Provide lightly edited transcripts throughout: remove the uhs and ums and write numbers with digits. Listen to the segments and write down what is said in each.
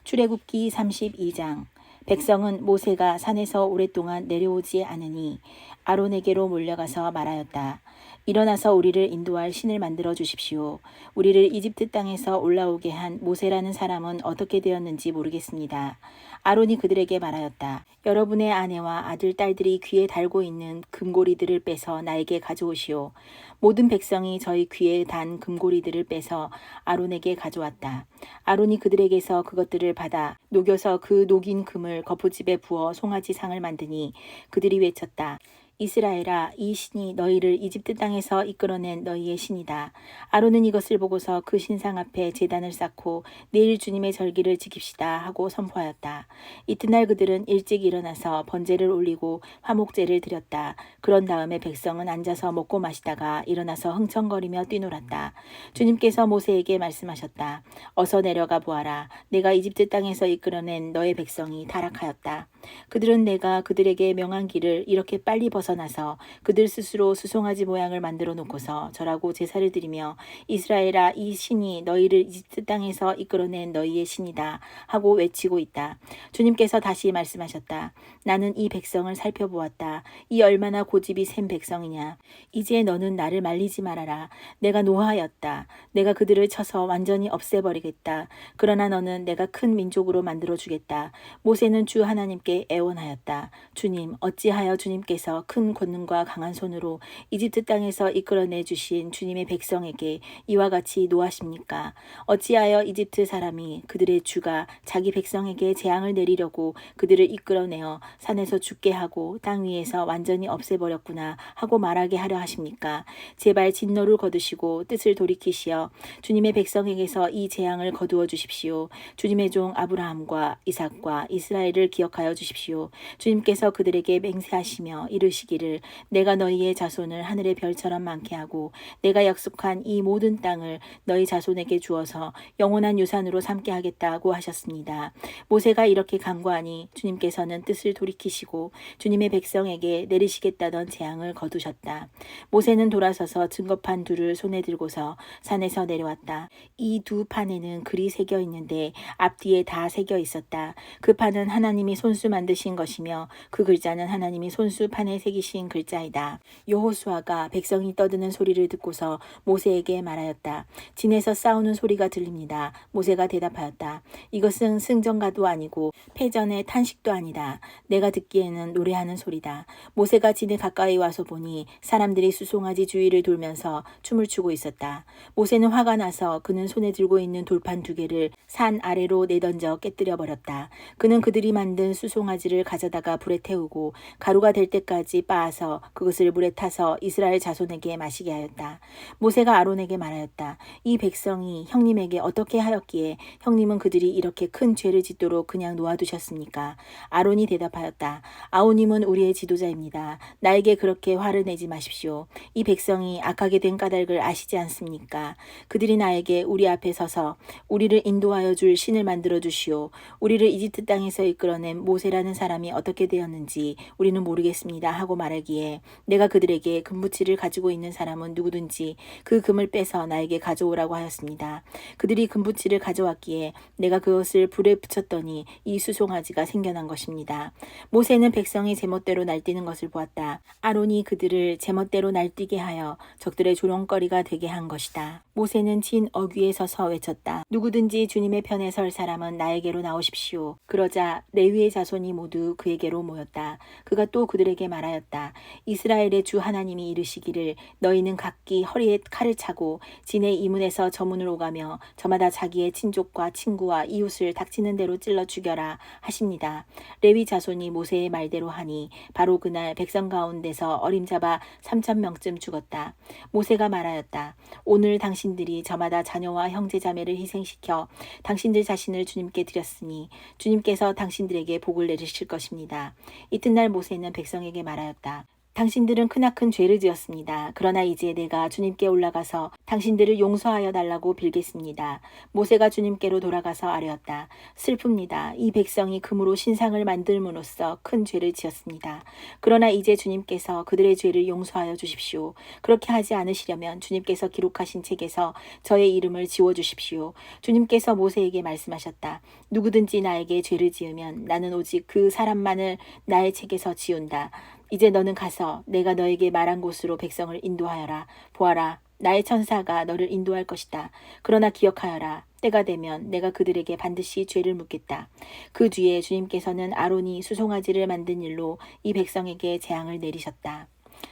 출애굽기 32장. 백성은 모세가 산에서 오랫동안 내려오지 않으니 아론에게로 몰려가서 말하였다. 일어나서 우리를 인도할 신을 만들어 주십시오. 우리를 이집트 땅에서 올라오게 한 모세라는 사람은 어떻게 되었는지 모르겠습니다. 아론이 그들에게 말하였다. 여러분의 아내와 아들, 딸들이 귀에 달고 있는 금고리들을 빼서 나에게 가져오시오. 모든 백성이 저희 귀에 단 금고리들을 빼서 아론에게 가져왔다. 아론이 그들에게서 그것들을 받아 녹여서 그 녹인 금을 거푸집에 부어 송아지 상을 만드니 그들이 외쳤다. 이스라엘아, 이 신이 너희를 이집트 땅에서 이끌어낸 너희의 신이다. 아론은 이것을 보고서 그 신상 앞에 제단을 쌓고 내일 주님의 절기를 지킵시다 하고 선포하였다. 이튿날 그들은 일찍 일어나서 번제를 올리고 화목제를 드렸다. 그런 다음에 백성은 앉아서 먹고 마시다가 일어나서 흥청거리며 뛰놀았다. 주님께서 모세에게 말씀하셨다. 어서 내려가 보아라. 내가 이집트 땅에서 이끌어낸 너의 백성이 타락하였다. 그들은 내가 그들에게 명한 길을 이렇게 빨리 벗어나서 그들 스스로 수송아지 모양을 만들어 놓고서 절하고 제사를 드리며 이스라엘아, 이 신이 너희를 이집트 땅에서 이끌어낸 너희의 신이다 하고 외치고 있다. 주님께서 다시 말씀하셨다. 나는 이 백성을 살펴보았다. 이 얼마나 고집이 센 백성이냐. 이제 너는 나를 말리지 말아라. 내가 노하였다. 내가 그들을 쳐서 완전히 없애버리겠다. 그러나 너는 내가 큰 민족으로 만들어주겠다. 모세는 주 하나님께 애원하였다. 주님, 어찌하여 주님께서 큰 권능과 강한 손으로 이집트 땅에서 이끌어내 주신 주님의 백성에게 이와 같이 노하십니까? 어찌하여 이집트 사람이 그들의 주가 자기 백성에게 재앙을 내리려고 그들을 이끌어내어 산에서 죽게 하고 땅 위에서 완전히 없애버렸구나 하고 말하게 하려 하십니까? 제발 진노를 거두시고 뜻을 돌이키시어 주님의 백성에게서 이 재앙을 거두어 주십시오. 주님의 종 아브라함과 이삭과 이스라엘을 기억하여 주십시오. 주님께서 그들에게 맹세하시며 이르시기를 내가 너희의 자손을 하늘의 별처럼 많게 하고 내가 약속한 이 모든 땅을 너희 자손에게 주어서 영원한 유산으로 삼게 하겠다고 하셨습니다. 모세가 이렇게 간구하니 주님께서는 뜻을 돌이키시고 주님의 백성에게 내리시겠다던 재앙을 거두셨다. 모세는 돌아서서 증거판 둘을 손에 들고서 산에서 내려왔다. 이 두 판에는 글이 새겨 있는데 앞뒤에 다 새겨 있었다. 그 판은 하나님이 손수 만드신 것이며 그 글자는 하나님이 손수 판에 새기신 글자이다. 여호수아가 백성이 떠드는 소리를 듣고서 모세에게 말하였다. 진에서 싸우는 소리가 들립니다. 모세가 대답하였다. 이것은 승전가도 아니고 패전의 탄식도 아니다. 내가 듣기에는 노래하는 소리다. 모세가 진에 가까이 와서 보니 사람들이 수송아지 주위를 돌면서 춤을 추고 있었다. 모세는 화가 나서 그는 손에 들고 있는 돌판 두 개를 산 아래로 내던져 깨뜨려 버렸다. 그는 그들이 만든 수송아지를 가져다가 불에 태우고 가루가 될 때까지 빻아서 그것을 물에 타서 이스라엘 자손에게 마시게 하였다. 모세가 아론에게 말하였다. 이 백성이 형님에게 어떻게 하였기에 형님은 그들이 이렇게 큰 죄를 짓도록 그냥 놓아두셨습니까? 아론이 대답하였다. 아우님은 우리의 지도자입니다. 나에게 그렇게 화를 내지 마십시오. 이 백성이 악하게 된 까닭을 아시지 않습니까? 그들이 나에게 우리 앞에 서서 우리를 인도하여 줄 신을 만들어 주시오. 우리를 이집트 땅에서 이끌어낸 모세라는 사람이 어떻게 되었는지 우리는 모르겠습니다 하고 말하기에 내가 그들에게 금붙이를 가지고 있는 사람은 누구든지 그 금을 빼서 나에게 가져오라고 하였습니다. 그들이 금붙이를 가져왔기에 내가 그것을 불에 붙였더니 이 수송아지가 생겨난 것입니다. 모세는 백성이 제멋대로 날뛰는 것을 보았다. 아론이 그들을 제멋대로 날뛰게 하여 적들의 조롱거리가 되게 한 것이다. 모세는 진 어귀에 서서 외쳤다. 누구든지 주님의 편에 설 사람은 나에게로 나오십시오. 그러자 레위의 자손이 모두 그에게로 모였다. 그가 또 그들에게 말하였다. 이스라엘의 주 하나님이 이르시기를 너희는 각기 허리에 칼을 차고 진의 이문에서 저문을 오가며 저마다 자기의 친족과 친구와 이웃을 닥치는 대로 찔러 죽여라 하십니다. 레위 자손이 모세의 말대로 하니 바로 그날 백성 가운데서 어림잡아 3,000명쯤 죽었다. 모세가 말하였다. 오늘 당신들이 저마다 자녀와 형제 자매를 희생시켜 당신들 자신을 주님께 드렸으니 주님께서 당신들에게 복을 내리실 것입니다. 이튿날 모세는 백성에게 말하였다. 당신들은 크나큰 죄를 지었습니다. 그러나 이제 내가 주님께 올라가서 당신들을 용서하여 달라고 빌겠습니다. 모세가 주님께로 돌아가서 아뢰었다. 슬픕니다. 이 백성이 금으로 신상을 만들므로써 큰 죄를 지었습니다. 그러나 이제 주님께서 그들의 죄를 용서하여 주십시오. 그렇게 하지 않으시려면 주님께서 기록하신 책에서 저의 이름을 지워주십시오. 주님께서 모세에게 말씀하셨다. 누구든지 나에게 죄를 지으면 나는 오직 그 사람만을 나의 책에서 지운다. 이제 너는 가서 내가 너에게 말한 곳으로 백성을 인도하여라. 보아라, 나의 천사가 너를 인도할 것이다. 그러나 기억하여라. 때가 되면 내가 그들에게 반드시 죄를 묻겠다. 그 뒤에 주님께서는 아론이 수송아지를 만든 일로 이 백성에게 재앙을 내리셨다.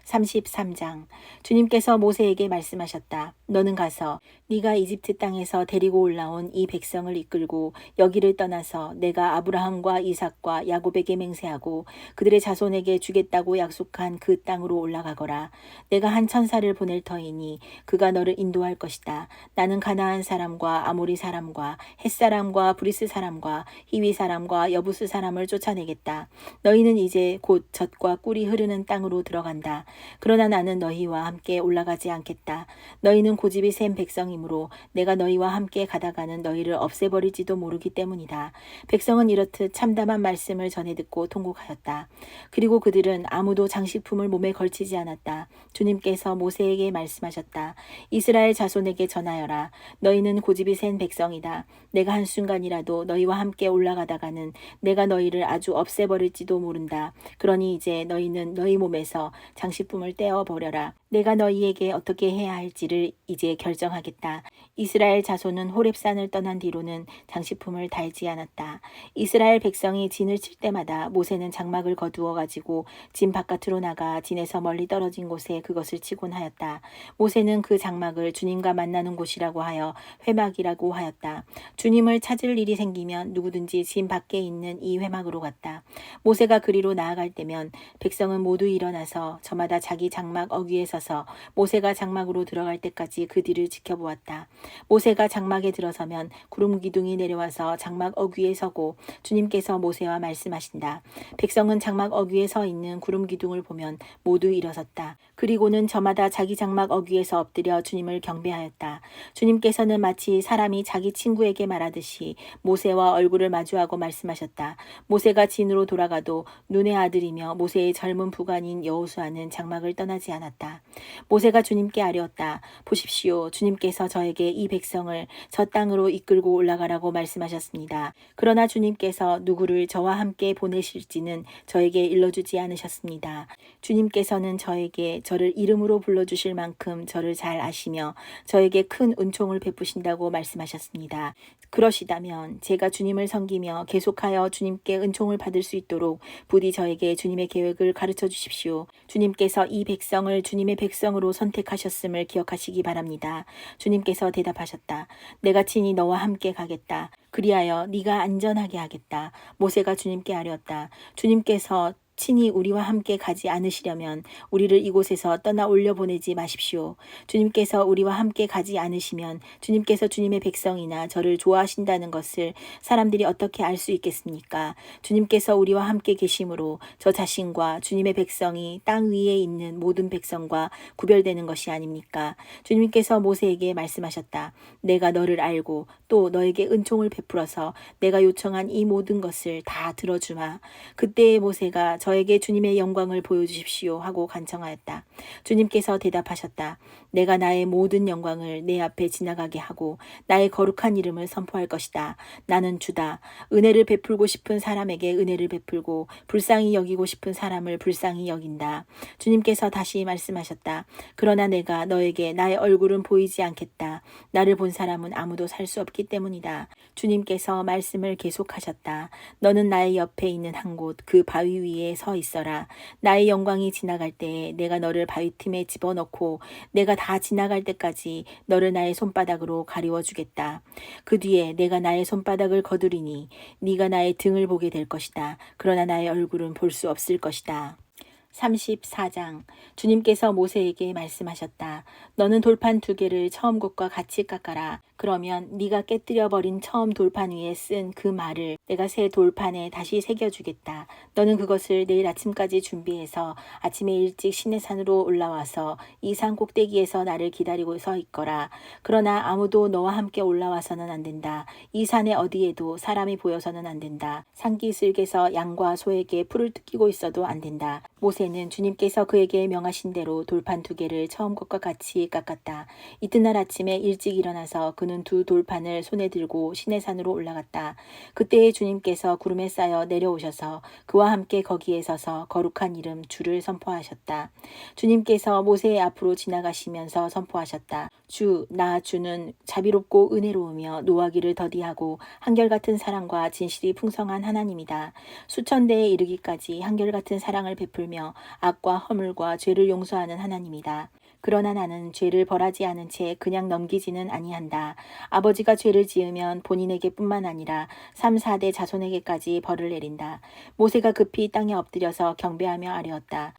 33장. 주님께서 모세에게 말씀하셨다. 너는 가서 네가 이집트 땅에서 데리고 올라온 이 백성을 이끌고 여기를 떠나서 내가 아브라함과 이삭과 야곱에게 맹세하고 그들의 자손에게 주겠다고 약속한 그 땅으로 올라가거라. 내가 한 천사를 보낼 터이니 그가 너를 인도할 것이다. 나는 가나안 사람과 아모리 사람과 헷 사람과 브리스 사람과 히위 사람과 여부스 사람을 쫓아내겠다. 너희는 이제 곧 젖과 꿀이 흐르는 땅으로 들어간다. 그러나 나는 너희와 함께 올라가지 않겠다. 너희는 고집이 센 백성이므로 내가 너희와 함께 가다가는 너희를 없애버릴지도 모르기 때문이다. 백성은 이렇듯 참담한 말씀을 전해 듣고 통곡하였다. 그리고 그들은 아무도 장식품을 몸에 걸치지 않았다. 주님께서 모세에게 말씀하셨다. 이스라엘 자손에게 전하여라. 너희는 고집이 센 백성이다. 내가 한순간이라도 너희와 함께 올라가다가는 내가 너희를 아주 없애버릴지도 모른다. 그러니 이제 너희는 너희 몸에서 장식품을 떼어버려라. 내가 너희에게 어떻게 해야 할지를 이제 결정하겠다. 이스라엘 자손은 호렙산을 떠난 뒤로는 장식품을 달지 않았다. 이스라엘 백성이 진을 칠 때마다 모세는 장막을 거두어 가지고 진 바깥으로 나가 진에서 멀리 떨어진 곳에 그것을 치곤 하였다. 모세는 그 장막을 주님과 만나는 곳이라고 하여 회막이라고 하였다. 주님을 찾을 일이 생기면 누구든지 진 밖에 있는 이 회막으로 갔다. 모세가 그리로 나아갈 때면 백성은 모두 일어나서 저마다 자기 장막 어귀에 서서 모세가 장막으로 들어갈 때까지 그 뒤를 지켜보았다. 모세가 장막에 들어서면 구름 기둥이 내려와서 장막 어귀에 서고 주님께서 모세와 말씀하신다. 백성은 장막 어귀에 서 있는 구름 기둥을 보면 모두 일어섰다. 그리고는 저마다 자기 장막 어귀에서 엎드려 주님을 경배하였다. 주님께서는 마치 사람이 자기 친구에게 말하듯이 모세와 얼굴을 마주하고 말씀하셨다. 모세가 진으로 돌아가도 눈의 아들이며 모세의 젊은 부관인 여호수아는 장막을 떠나지 않았다. 모세가 주님께 아뢰었다. 보십시오. 주님께서 저에게 이 백성을 저 땅으로 이끌고 올라가라고 말씀하셨습니다. 그러나 주님께서 누구를 저와 함께 보내실지는 저에게 일러주지 않으셨습니다. 주님께서는 저에게 저를 이름으로 불러주실 만큼 저를 잘 아시며 저에게 큰 은총을 베푸신다고 말씀하셨습니다. 그러시다면 제가 주님을 섬기며 계속하여 주님께 은총을 받을 수 있도록 부디 저에게 주님의 계획을 가르쳐 주십시오. 주님께서 이 백성을 주님의 백성으로 선택하셨음을 기억하시기 바랍니다. 주님께서 대답하셨다. 내가 친히 너와 함께 가겠다. 그리하여 네가 안전하게 하겠다. 모세가 주님께 아뢰었다. 주님께서 친히 우리와 함께 가지 않으시려면 우리를 이곳에서 떠나 올려보내지 마십시오. 주님께서 우리와 함께 가지 않으시면 주님께서 주님의 백성이나 저를 좋아하신다는 것을 사람들이 어떻게 알 수 있겠습니까? 주님께서 우리와 함께 계심으로 저 자신과 주님의 백성이 땅 위에 있는 모든 백성과 구별되는 것이 아닙니까? 주님께서 모세에게 말씀하셨다. 내가 너를 알고 또 너에게 은총을 베풀어서 내가 요청한 이 모든 것을 다 들어주마. 그때의 모세가 저에게 주님의 영광을 보여주십시오 하고 간청하였다. 주님께서 대답하셨다. 내가 나의 모든 영광을 내 앞에 지나가게 하고 나의 거룩한 이름을 선포할 것이다. 나는 주다. 은혜를 베풀고 싶은 사람에게 은혜를 베풀고 불쌍히 여기고 싶은 사람을 불쌍히 여긴다. 주님께서 다시 말씀하셨다. 그러나 내가 너에게 나의 얼굴은 보이지 않겠다. 나를 본 사람은 아무도 살 수 없기 때문이다. 주님께서 말씀을 계속하셨다. 너는 나의 옆에 있는 한 곳 그 바위 위에 서 있어라. 나의 영광이 지나갈 때에 내가 너를 바위 틈에 집어넣고 내가 다 지나갈 때까지 너를 나의 손바닥으로 가리워 주겠다. 그 뒤에 내가 나의 손바닥을 거두리니 네가 나의 등을 보게 될 것이다. 그러나 나의 얼굴은 볼 수 없을 것이다. 34장. 주님께서 모세에게 말씀하셨다. 너는 돌판 2개를 처음 것과 같이 깎아라. 그러면 네가 깨뜨려 버린 처음 돌판 위에 쓴 그 말을 내가 새 돌판에 다시 새겨주겠다. 너는 그것을 내일 아침까지 준비해서 아침에 일찍 시내산으로 올라와서 이 산 꼭대기에서 나를 기다리고 서 있거라. 그러나 아무도 너와 함께 올라와서는 안 된다. 이 산에 어디에도 사람이 보여서는 안 된다. 산기슭에서 양과 소에게 풀을 뜯기고 있어도 안 된다. 모세는 주님께서 그에게 명하신 대로 돌판 2개를 처음 것과 같이 깎았다. 이튿날 아침에 일찍 일어나서 그는 2 돌판을 손에 들고 시내산으로 올라갔다. 그때에 주님께서 구름에 쌓여 내려오셔서 그와 함께 거기에 서서 거룩한 이름 주를 선포하셨다. 주님께서 모세의 앞으로 지나가시면서 선포하셨다. 나 주는 자비롭고 은혜로우며 노하기를 더디하고 한결같은 사랑과 진실이 풍성한 하나님이다. 수천 대에 이르기까지 한결같은 사랑을 베풀며 악과 허물과 죄를 용서하는 하나님이다. 그러나 나는 죄를 벌하지 않은 채 그냥 넘기지는 아니한다. 아버지가 죄를 지으면 본인에게 뿐만 아니라 3, 4대 자손에게까지 벌을 내린다. 모세가 급히 땅에 엎드려서 경배하며 아뢰었다.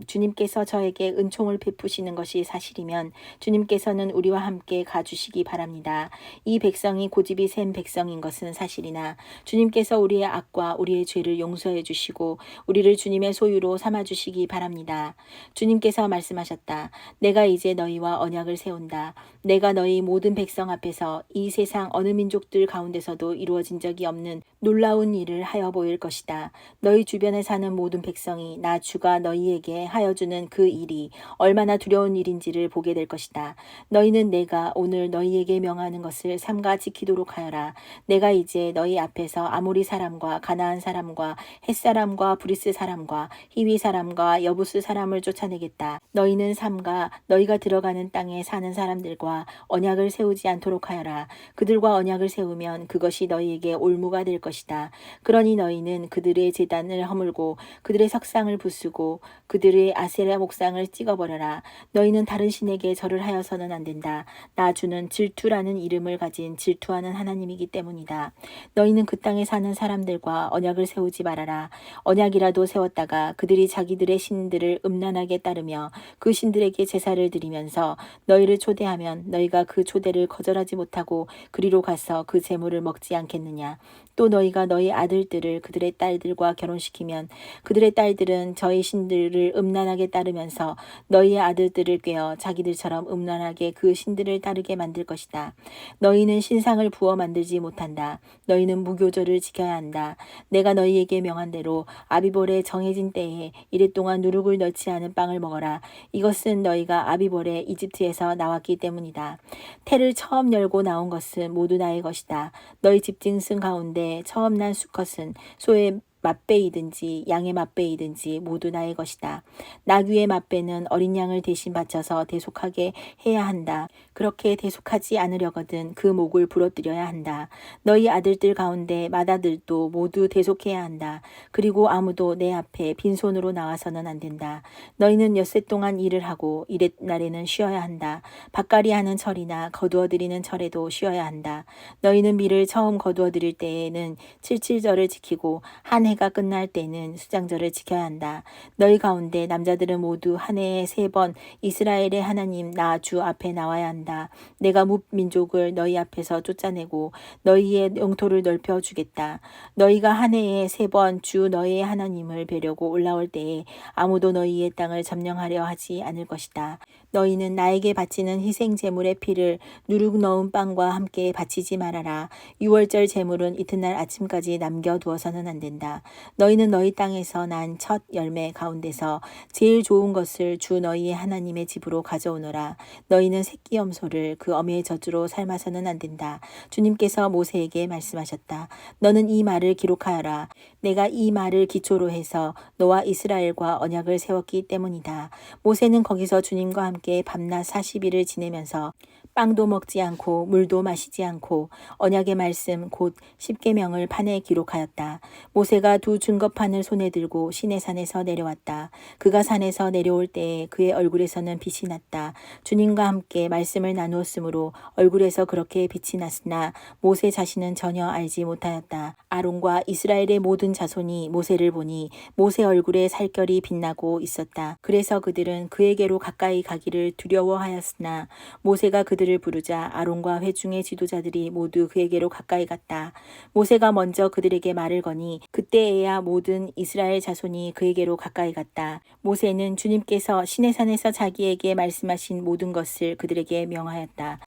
주님께서 저에게 은총을 베푸시는 것이 사실이면 주님께서는 우리와 함께 가주시기 바랍니다. 이 백성이 고집이 센 백성인 것은 사실이나 주님께서 우리의 악과 우리의 죄를 용서해 주시고 우리를 주님의 소유로 삼아 주시기 바랍니다. 주님께서 말씀하셨다. 내가 이제 너희와 언약을 세운다. 내가 너희 모든 백성 앞에서 이 세상 어느 민족들 가운데서도 이루어진 적이 없는 놀라운 일을 하여 보일 것이다. 너희 주변에 사는 모든 백성이 나 주가 너희에게 하여 주는 그 일이 얼마나 두려운 일인지를 보게 될 것이다. 너희는 내가 오늘 너희에게 명하는 것을 삼가 지키도록 하여라. 내가 이제 너희 앞에서 아모리 사람과 가나안 사람과 헷 사람과 브리스 사람과 히위 사람과 여부스 사람을 쫓아내겠다. 너희는 삼가 너희가 들어가는 땅에 사는 사람들과 언약을 세우지 않도록 하여라. 그들과 언약을 세우면 그것이 너희에게 올무가 될 것이다. 그러니 너희는 그들의 제단을 허물고 그들의 석상을 부수고 그들의 아세라 목상을 찍어버려라. 너희는 다른 신에게 절을 하여서는 안 된다. 나 주는 질투라는 이름을 가진 질투하는 하나님이기 때문이다. 너희는 그 땅에 사는 사람들과 언약을 세우지 말아라. 언약이라도 세웠다가 그들이 자기들의 신들을 음란하게 따르며 그 신들에게 제사를 드리면서 너희를 초대하면 너희가 그 초대를 거절하지 못하고 그리로 가서 그 제물을 먹지 않겠느냐. 또 너희가 너희 아들들을 그들의 딸들과 결혼시키면 그들의 딸들은 저희 신들을 음란하게 따르면서 너희의 아들들을 꾀어 자기들처럼 음란하게 그 신들을 따르게 만들 것이다. 너희는 신상을 부어 만들지 못한다. 너희는 무교절을 지켜야 한다. 내가 너희에게 명한 대로 아비볼의 정해진 때에 이랫동안 누룩을 넣지 않은 빵을 먹어라. 이것은 너희가 아비볼에 이집트에서 나왔기 때문이다. 태를 처음 열고 나온 것은 모두 나의 것이다. 너희 집짐승 가운데 처음 난 수컷은 소의 맛배이든지 양의 맛배이든지 모두 나의 것이다. 나귀의 맛배는 어린 양을 대신 바쳐서 대속하게 해야 한다. 그렇게 대속하지 않으려거든 그 목을 부러뜨려야 한다. 너희 아들들 가운데 맏아들도 모두 대속해야 한다. 그리고 아무도 내 앞에 빈손으로 나와서는 안 된다. 너희는 엿새 동안 일을 하고 이렛날에는 쉬어야 한다. 밭갈이 하는 철이나 거두어들이는 철에도 쉬어야 한다. 너희는 밀을 처음 거두어들일 때에는 칠칠절을 지키고 한 해가 끝날 때는 수장절을 지켜야 한다. 너희 가운데 남자들은 모두 한 해에 3번 이스라엘의 하나님 나 주 앞에 나와야 한다. 내가 뭇민족을 너희 앞에서 쫓아내고 너희의 영토를 넓혀 주겠다. 너희가 한 해에 3번 주 너희의 하나님을 뵈려고 올라올 때에 아무도 너희의 땅을 점령하려 하지 않을 것이다. 너희는 나에게 바치는 희생 제물의 피를 누룩 넣은 빵과 함께 바치지 말아라. 6월절 제물은 이튿날 아침까지 남겨두어서는 안 된다. 너희는 너희 땅에서 난 첫 열매 가운데서 제일 좋은 것을 주 너희의 하나님의 집으로 가져오너라. 너희는 새끼 염소를 그 어미의 젖으로 삶아서는 안 된다. 주님께서 모세에게 말씀하셨다. 너는 이 말을 기록하여라. 내가 이 말을 기초로 해서 너와 이스라엘과 언약을 세웠기 때문이다. 모세는 거기서 주님과 함께 밤낮 40일을 지내면서 빵도 먹지 않고 물도 마시지 않고 언약의 말씀 곧 십계명을 판에 기록하였다. 모세가 두 증거판을 손에 들고 시내산에서 내려왔다. 그가 산에서 내려올 때에 그의 얼굴에서는 빛이 났다. 주님과 함께 말씀을 나누었으므로 얼굴에서 그렇게 빛이 났으나 모세 자신은 전혀 알지 못하였다. 아론과 이스라엘의 모든 자손이 모세를 보니 모세 얼굴에 살결이 빛나고 있었다. 그래서 그들은 그에게로 가까이 가기를 두려워하였으나 모세가 그들을 부르자 아론과 회중의 지도자들이 모두 그에게로 가까이 갔다. 모세가 먼저 그들에게 말을 거니 그때에야 모든 이스라엘 자손이 그에게로 가까이 갔다. 모세는 주님께서 시내산에서 자기에게 말씀하신 모든 것을 그들에게 명하였다.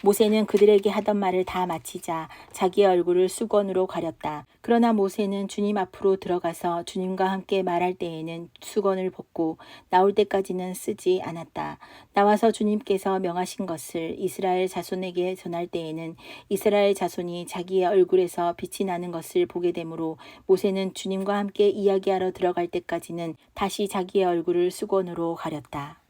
모세는 그들에게 하던 말을 다 마치자 자기의 얼굴을 수건으로 가렸다. 그러나 모세는 주님 앞으로 들어가서 주님과 함께 말할 때에는 수건을 벗고 나올 때까지는 쓰지 않았다. 나와서 주님께서 명하신 것을 이스라엘 자손에게 전할 때에는 이스라엘 자손이 자기의 얼굴에서 빛이 나는 것을 보게 되므로 모세는 주님과 함께 이야기하러 들어갈 때까지는 다시 자기의 얼굴을 수건으로 가렸다.